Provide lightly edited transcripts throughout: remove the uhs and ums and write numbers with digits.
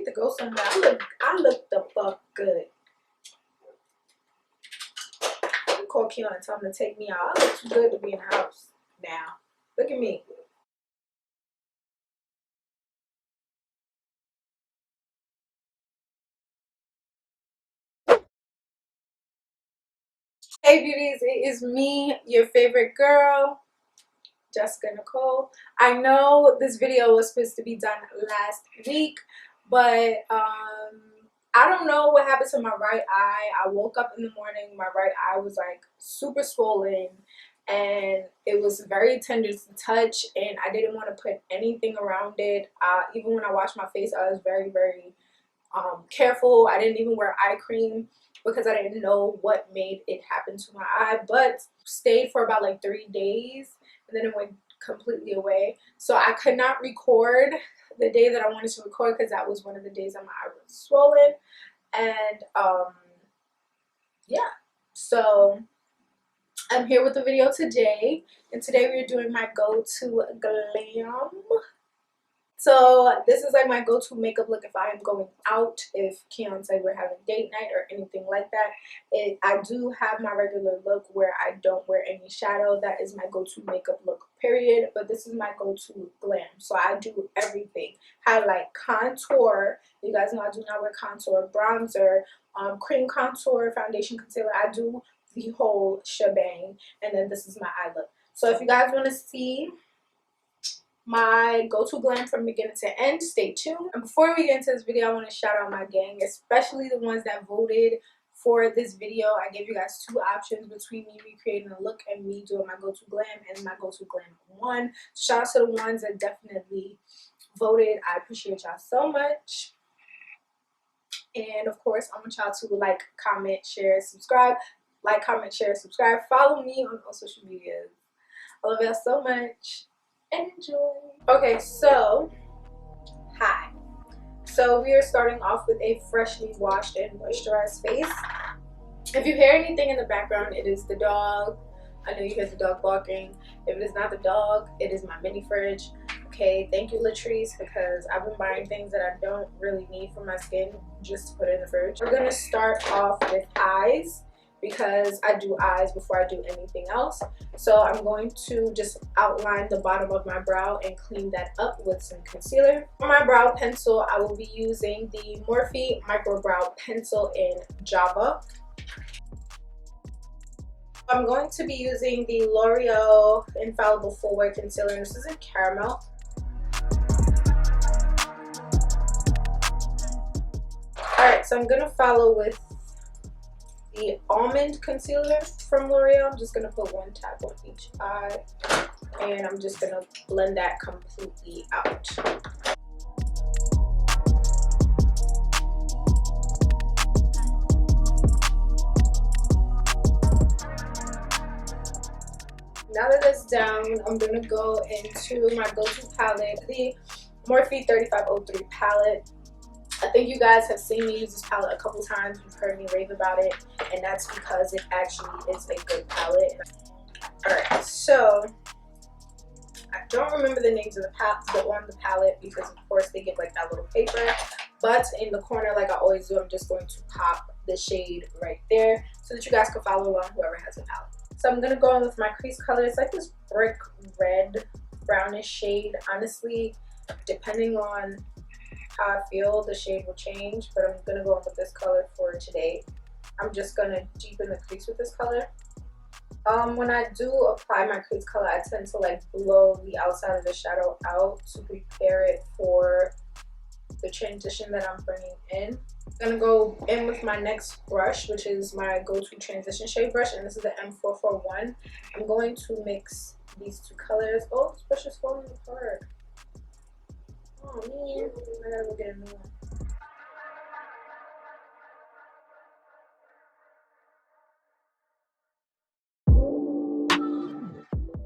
need to go somewhere. I look the fuck good. I call Keon and tell him to take me out. I look too good to be in the house now. Look at me. Hey beauties, it is me, your favorite girl, Jessica Nicole. I know this video was supposed to be done last week, but I don't know what happened to my right eye. I woke up in the morning, my right eye was like super swollen and it was very tender to touch, and I didn't want to put anything around it. Even when I washed my face, I was very careful. I didn't even wear eye cream because I didn't know what made it happen to my eye, but stayed for about like 3 days and then it went completely away. So I could not record the day that I wanted to record because that was one of the days that my eye was swollen. And yeah, so I'm here with the video today, and today we're doing my Go To Glam. So this is like my go-to makeup look if I am going out, if Keon said we're having date night or anything like that. I do have my regular look where I don't wear any shadow. That is my go-to makeup look, period. But this is my go-to glam. So I do everything. Highlight, contour. You guys know I do not wear contour. Bronzer, cream contour, foundation, concealer. I do the whole shebang. And then this is my eye look. So if you guys want to see my go-to glam from beginning to end, stay tuned. And before we get into this video, I want to shout out my gang, especially the ones that voted for this video. I gave you guys 2 options between me recreating a look and me doing my go-to glam and my go-to glam 1. So shout out to the ones that definitely voted. I appreciate y'all so much. And of course, I want y'all to like, comment, share, subscribe. Like, comment, share, subscribe. Follow me on all social medias. I love y'all so much. Enjoy. Okay, so hi. So we are starting off with a freshly washed and moisturized face. If you hear anything in the background, it is the dog. I know you hear the dog barking. If it is not the dog, it is my mini fridge. Okay, thank you Latrice, because I've been buying things that I don't really need for my skin just to put in the fridge. We're gonna start off with eyes, because I do eyes before I do anything else. So I'm going to just outline the bottom of my brow and clean that up with some concealer. For my brow pencil, I will be using the Morphe Micro Brow Pencil in Java. I'm going to be using the Loreal Infallible Full Wear Concealer. This is in Caramel. Alright, so I'm going to follow with the Almond Concealer from L'Oreal. I'm just going to put 1 tap on each eye, and I'm just going to blend that completely out. Now that it's down, I'm going to go into my go-to palette, the Morphe 3503 palette. I think you guys have seen me use this palette a couple times. You've heard me rave about it, and that's because it actually is a good palette. Alright, so I don't remember the names of the palettes that were on the palette because of course they give like that little paper, but in the corner, like I always do, I'm just going to pop the shade right there so that you guys can follow along, whoever has a palette. So I'm going to go in with my crease color. It's like this brick red brownish shade. Honestly, depending on how I feel, the shade will change, but I'm gonna go in with this color for today. I'm just gonna deepen the crease with this color. When I do apply my crease color, I tend to like blow the outside of the shadow out to prepare it for the transition that I'm bringing in. I'm gonna go in with my next brush, which is my go-to transition shade brush, and this is the M441. I'm going to mix these 2 colors. Oh, this brush is falling apart. Oh man, I gotta go get a new one.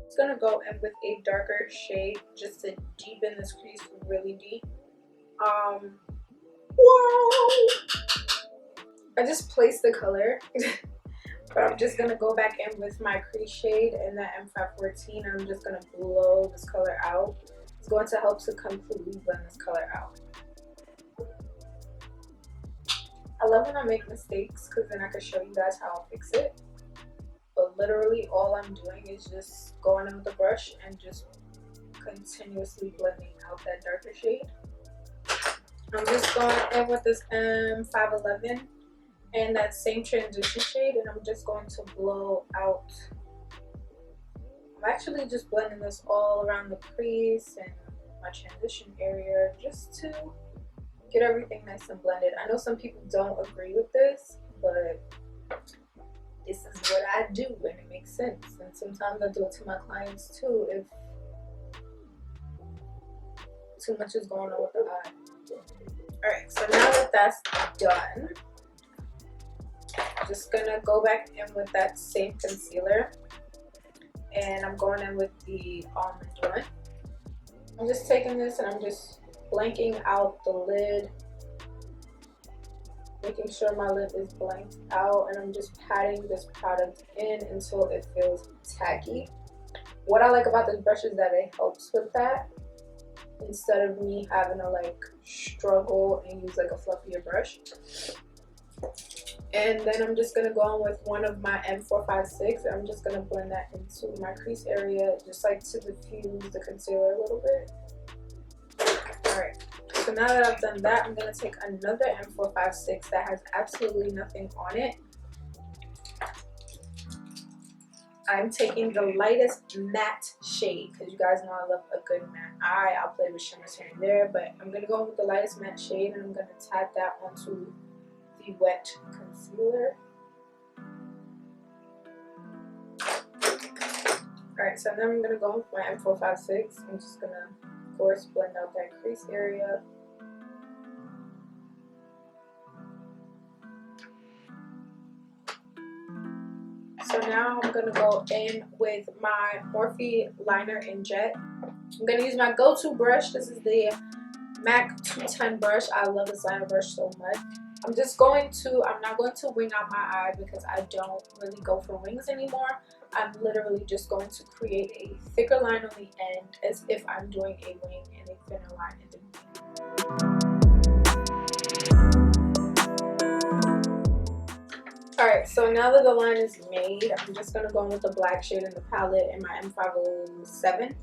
Just gonna go in with a darker shade just to deepen this crease really deep. Whoa! I just placed the color, but I'm just gonna go back in with my crease shade in that M514, and I'm just gonna blow this color out. It's going to help to completely blend this color out. love when I make mistakes because then I can show you guys how I fix it. But literally all I'm doing is just going in with the brush and just continuously blending out that darker shade. I'm just going in with this M511 and that same transition shade, and I'm just going to blow out. I'm actually just blending this all around the crease and my transition area just to get everything nice and blended. I know some people don't agree with this, but this is what I do and it makes sense. And sometimes I do it to my clients too if too much is going on with the eye. Alright, so now that that's done, I'm just gonna go back in with that same concealer, and I'm going in with the almond one. I'm just taking this and I'm just blanking out the lid, making sure my lid is blanked out, and I'm just patting this product in until it feels tacky. What I like about this brush is that it helps with that instead of me having to like struggle and use like a fluffier brush. And then I'm just gonna go on with one of my M456 and I'm just gonna blend that into my crease area, just like to diffuse the concealer a little bit. Alright, so now that I've done that, I'm gonna take another M456 that has absolutely nothing on it. I'm taking the lightest matte shade because you guys know I love a good matte eye. I'll play with shimmers here and there, but I'm gonna go with the lightest matte shade and I'm gonna tap that onto the wet concealer. Alright, so then I'm gonna go with my M456. I'm just gonna, of course, blend out that crease area. So now I'm going to go in with my Morphe liner in jet. I'm going to use my go-to brush. This is the MAC 210 brush. I love this liner brush so much. I'm not going to wing out my eye because I don't really go for wings anymore. I'm literally just going to create a thicker line on the end as if I'm doing a wing and a thinner line in the beginning. Alright, so now that the line is made, I'm just going to go in with the black shade in the palette in my M507.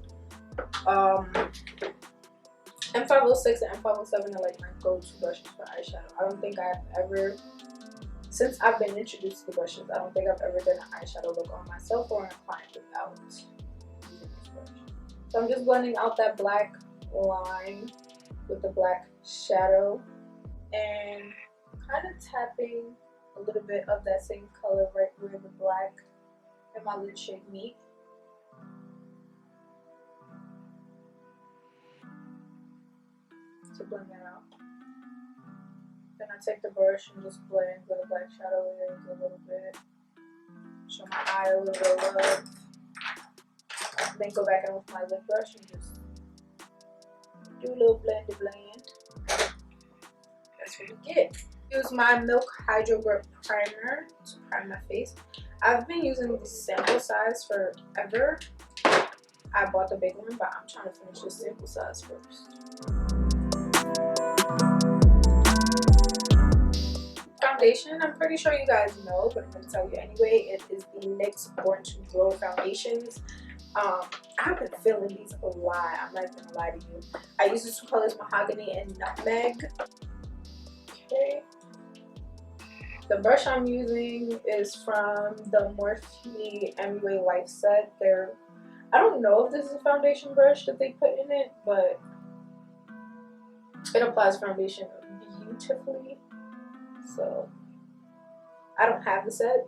M506 and M507 are like my go-to brushes for eyeshadow. I don't think I've ever, since I've been introduced to brushes, I don't think I've ever done an eyeshadow look on myself or on a client without using this brush. So I'm just blending out that black line with the black shadow and kind of tapping a little bit of that same color right where the black and my lid shade meet. To blend that out. Then I take the brush and just blend with the black shadow areas a little bit. Show my eye a little bit of love. Then go back in with my lip brush and just do a little blendy blend. That's what we get. Use my Milk Hydrogrip primer to prime my face. I've been using this sample size forever. I bought the big one, but I'm trying to finish this sample size first. Foundation, I'm pretty sure you guys know, but I'm going to tell you anyway. It is the NYX Born to Glow foundations. I've been feeling these a lot. I'm not going to lie to you. I use the two colors Mahogany and Nutmeg. Okay. The brush I'm using is from the Morphe MUA Life Set. I don't know if this is a foundation brush that they put in it, but it applies foundation beautifully. So I don't have the set.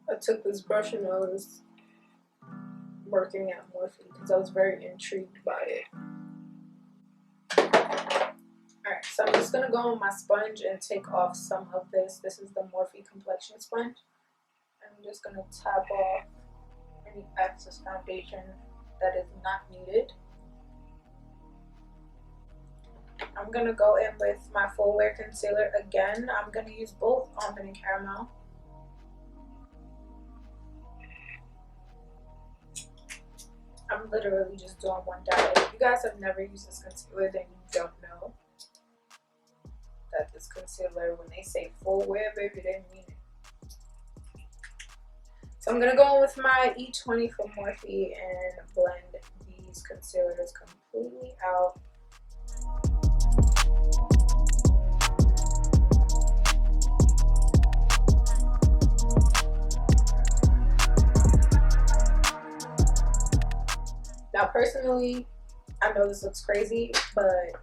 I took this brush and I was working at Morphe because I was very intrigued by it. Alright, so I'm just going to go on my sponge and take off some of this. This is the Morphe complexion sponge. I'm just going to tap off any excess foundation that is not needed. I'm going to go in with my full wear concealer again. I'm going to use both almond and caramel. I'm literally just doing one dot. If you guys have never used this concealer, then you don't know that this concealer, when they say full wear, baby, they mean it. So I'm gonna go in with my E20 from Morphe and blend these concealers completely out. Now personally, I know this looks crazy, but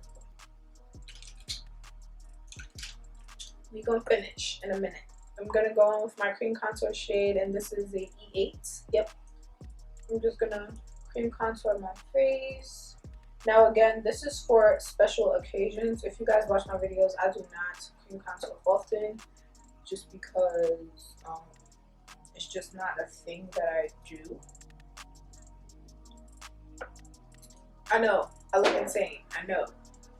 we gonna finish in a minute. I'm gonna go in with my cream contour shade, and this is a E8. Yep. I'm just gonna cream contour my face. Now again, this is for special occasions. If you guys watch my videos, I do not cream contour often, just because it's just not a thing that I do. I know, I look insane, I know,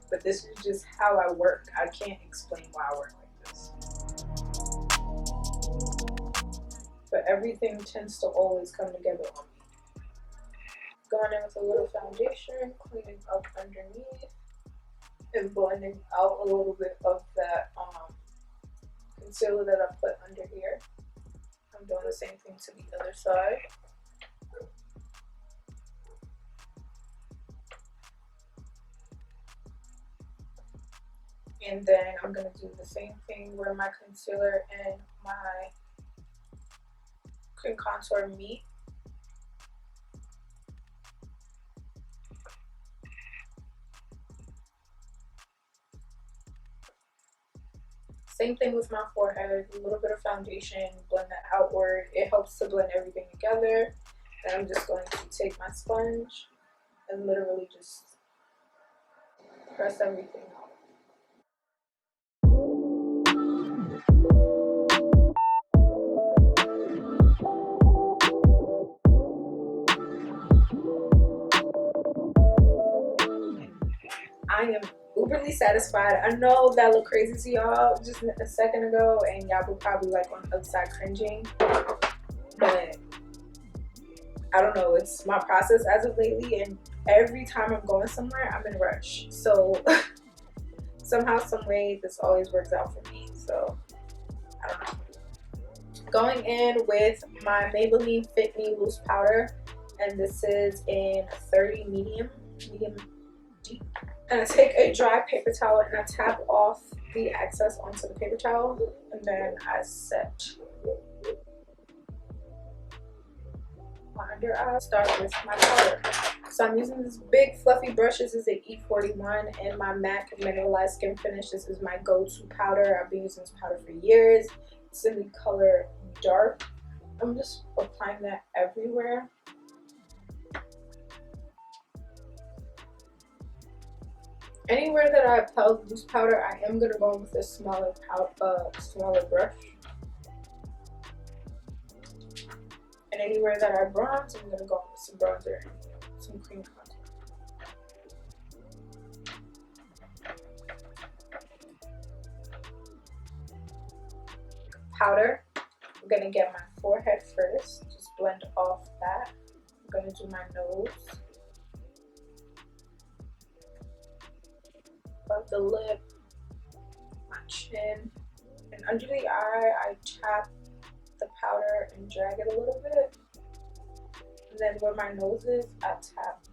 but this is just how I work. I can't explain why I work like this. But everything tends to always come together on me. Going in with a little foundation, cleaning up underneath, and blending out a little bit of that concealer that I put under here. I'm doing the same thing to the other side. And then I'm going to do the same thing where my concealer and my cream contour meet. Same thing with my forehead, a little bit of foundation, blend that outward. It helps to blend everything together. And I'm just going to take my sponge and literally just press everything out. I am uberly satisfied. I know that looked crazy to y'all just a second ago, and y'all were probably like on the other side cringing, but I don't know, it's my process as of lately, and every time I'm going somewhere, I'm in a rush. So somehow, some way, this always works out for me. So I don't know. Going in with my Maybelline Fit Me Loose Powder, and this is in 30 medium deep. And I take a dry paper towel and I tap off the excess onto the paper towel, and then I set my under eye. Start with my powder. So I'm using this big fluffy brush. This is an E41 and my MAC Mineralize Skin Finish. This is my go-to powder. I've been using this powder for years. It's in the color Dark. I'm just applying that everywhere. Anywhere that I apply loose powder, I am gonna go in with a smaller brush. And anywhere that I bronze, I'm gonna go in with some bronzer and some cream contour. Powder. I'm gonna get my forehead first. Just blend off that. I'm gonna do my nose. Above the lip, my chin, and under the eye, I tap the powder and drag it a little bit. And then where my nose is, I tap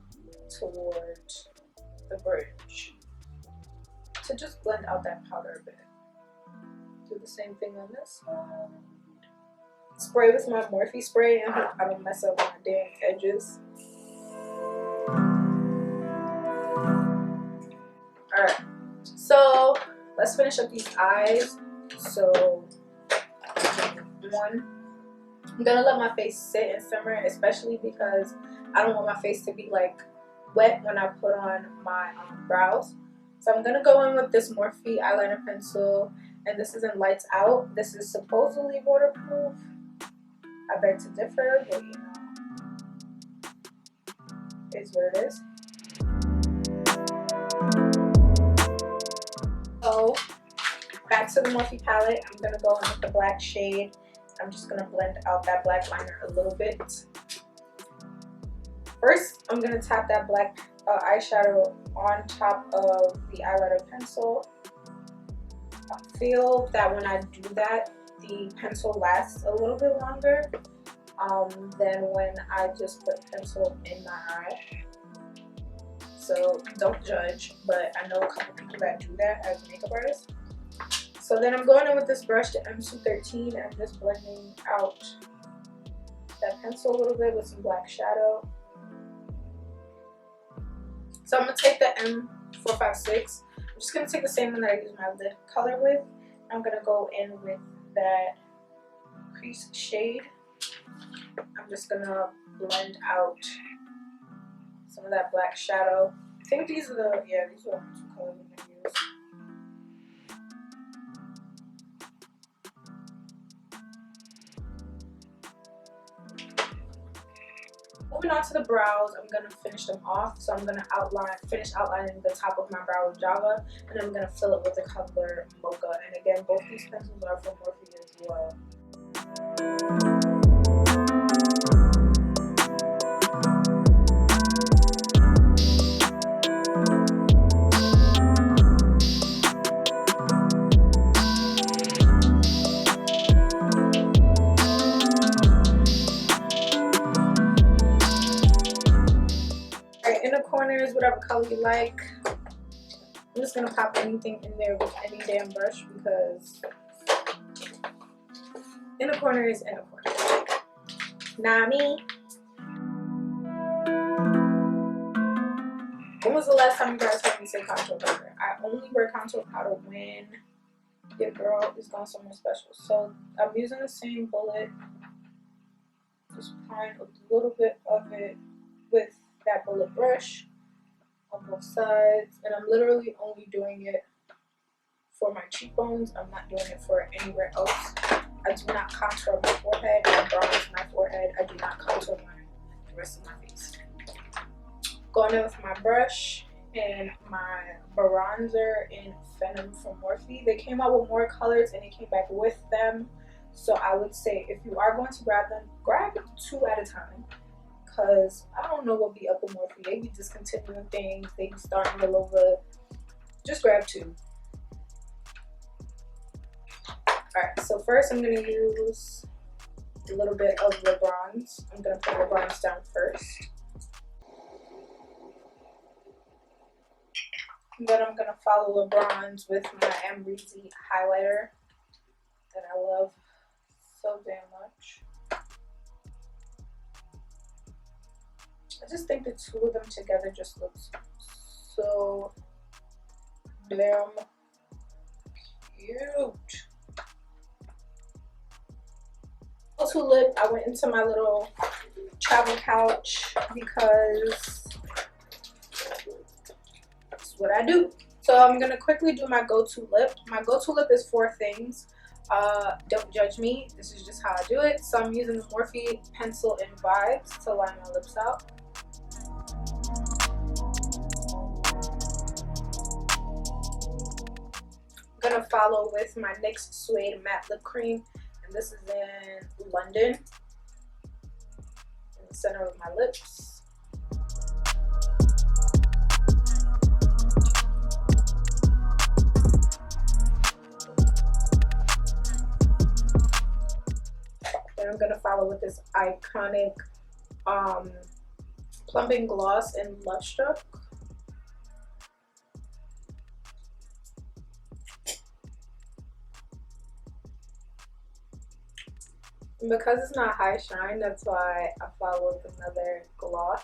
toward the bridge to just blend out that powder a bit. Do the same thing on this side. Spray with my Morphe spray, and I don't mess up my damn edges. Alright, so let's finish up these eyes. So, one, I'm gonna let my face sit and simmer, especially because I don't want my face to be like wet when I put on my brows. So I'm gonna go in with this Morphe eyeliner pencil, and this is in Lights Out. This is supposedly waterproof. I beg to differ, but you know, it's what it is. So back to the Morphe palette, I'm gonna go in with the black shade. I'm just gonna blend out that black liner a little bit. First, I'm gonna tap that black eyeshadow on top of the eyeliner pencil. I feel that when I do that, the pencil lasts a little bit longer than when I just put pencil in my eye. So don't judge, but I know a couple people that do that as makeup artists. So then I'm going in with this brush, the M213, and I'm just blending out that pencil a little bit with some black shadow. So I'm going to take the M456. I'm just going to take the same one that I use my lid color with. I'm going to go in with that crease shade. I'm just going to blend out some of that black shadow. I think these are the, yeah, these are the two colors I'm going to use. Moving on to the brows, I'm going to finish them off. So I'm going to finish outlining the top of my brow with Java, and I'm going to fill it with the color Mocha. And again, both these pencils are from Morphe as well. Alright, inner corners, whatever color you like. I'm just gonna pop anything in there with any damn brush because inner corner is inner corner. Nah, me. When was the last time you guys heard me say contour powder? I only wear contour powder when your girl is going somewhere special. So I'm using the same bullet, just applying a little bit of it with that bullet brush on both sides, and I'm literally only doing it for my cheekbones. I'm not doing it for anywhere else. I do not contour my forehead. I bronze my forehead. I do not contour the rest of my face. Going in with my brush and my bronzer in Phenom from Morphe. They came out with more colors and it came back with them. So I would say if you are going to grab them, grab 2 at a time. Because I don't know what be up with Morphe. They be discontinuing things. They be starting all over. Just grab 2. Alright, so first I'm going to use a little bit of labronze. I'm going to put labronze down first. And then I'm going to follow labronze with my Amrezy highlighter that I love so damn much. I just think the 2 of them together just looks so damn cute. Go to lip, I went into my little travel pouch because that's what I do. So I'm gonna quickly do my go-to lip. My go-to lip is 4 things. Don't judge me. This is just how I do it. So I'm using the Morphe pencil in Vybz to line my lips out. I'm gonna follow with my NYX Suede Matte Lip Cream, and this is in London, in the center of my lips. Then I'm gonna follow with this iconic plumping gloss in Lustruck. And because it's not high shine, that's why I follow with another gloss.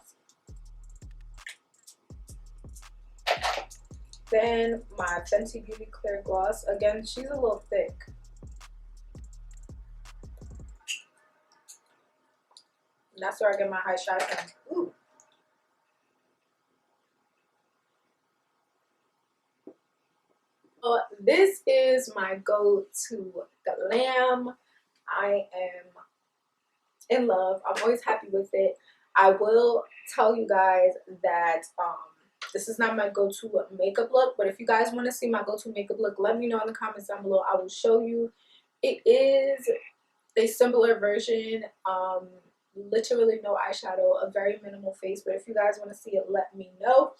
Then my Fenty Beauty Clear Gloss. Again, she's a little thick. And that's where I get my high shine from. Ooh. This is my Go To Glam. I am in love. I'm always happy with it. I will tell you guys that this is not my go-to makeup look, but if you guys want to see my go-to makeup look, let me know in the comments down below. I will show you. It is a simpler version, literally no eyeshadow, a very minimal face, but if you guys want to see it, let me know.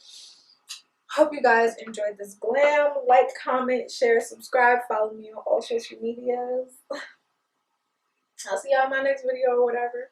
Hope you guys enjoyed this glam. Like, comment, share, subscribe, follow me on all social medias. I'll see y'all in my next video or whatever.